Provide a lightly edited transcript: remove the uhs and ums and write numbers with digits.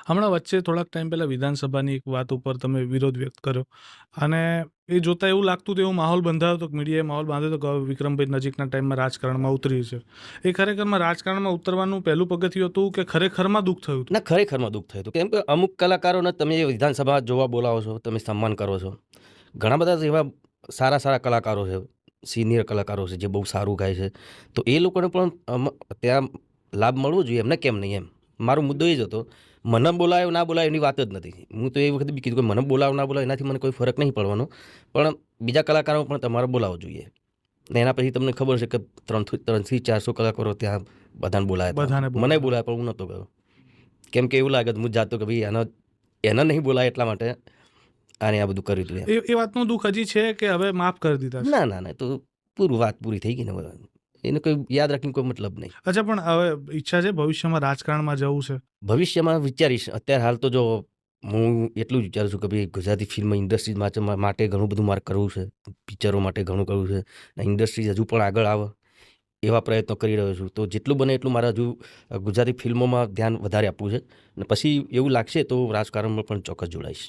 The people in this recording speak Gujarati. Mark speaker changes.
Speaker 1: હમણાં વચ્ચે થોડાક ટાઈમ પહેલાં વિધાનસભાની એક વાત ઉપર તમે વિરોધ વ્યક્ત કર્યો અને એ જોતાં એવું લાગતું હતું, એવો માહોલ બંધાયો હતો કે મીડિયાએ માહોલ બાંધ્યો હતો કે વિક્રમભાઈ નજીકના ટાઈમમાં રાજકારણમાં ઉતરી છે. એ ખરેખરમાં રાજકારણમાં ઉતરવાનું પહેલું પગથિયું હતું કે ખરેખરમાં દુઃખ થયું હતું?
Speaker 2: ના, ખરેખરમાં દુઃખ થયું હતું. કેમ કે અમુક કલાકારોને તમે વિધાનસભા જોવા બોલાવો છો, તમે સન્માન કરો છો. ઘણા બધા એવા સારા કલાકારો છે, સિનિયર કલાકારો છે જે બહુ સારું ગાય છે. તો એ લોકોને પણ ત્યાં લાભ મળવો જોઈએ, એમને કેમ નહીં એમ. મારો મુદ્દો એ જ હતો. મને બોલાયો ના બોલાયો એની વાત જ નથી. હું તો એ વખતે બી કીધું કે મને બોલાવો ના બોલાવો એનાથી મને કોઈ ફરક નહીં પડવાનો, પણ બીજા કલાકારો પણ તમારે બોલાવવો જોઈએ. ને એના પછી તમને ખબર છે કે 300 થી 400 કલાકારો ત્યાં બધાને બોલાયા હતા.
Speaker 1: બધાને
Speaker 2: મને બોલાયા પણ હું નહોતો ગયો. કેમ કે એવું લાગે હું જાતો કે ભાઈ એને નહીં બોલાય એટલા માટે આને આ બધું કર્યું હતું એમ.
Speaker 1: એ વાતનું દુઃખ હજી છે કે હવે માફ કરી દીધા છે?
Speaker 2: ના, તો વાત પૂરી થઈ ગઈ ને. એને કોઈ યાદ રાખીને કોઈ મતલબ નહીં.
Speaker 1: અચ્છા, પણ હવે ઈચ્છા છે ભવિષ્યમાં રાજકારણમાં જવું છે?
Speaker 2: ભવિષ્યમાં વિચારીશ. અત્યારે હાલ તો જો હું એટલું જ વિચારું છું કે ભાઈ ગુજરાતી ફિલ્મ ઇન્ડસ્ટ્રી માટે ઘણું બધું મારે કરવું છે. પિક્ચરો માટે ઘણું કરવું છે. ઇન્ડસ્ટ્રી હજુ પણ આગળ આવે એવા પ્રયત્નો કરી રહ્યો છું. તો જેટલું બને એટલું મારે હજુ ગુજરાતી ફિલ્મોમાં ધ્યાન વધારે આપવું છે. અને પછી એવું લાગશે તો રાજકારણમાં પણ ચોક્કસ જોડાઈશ.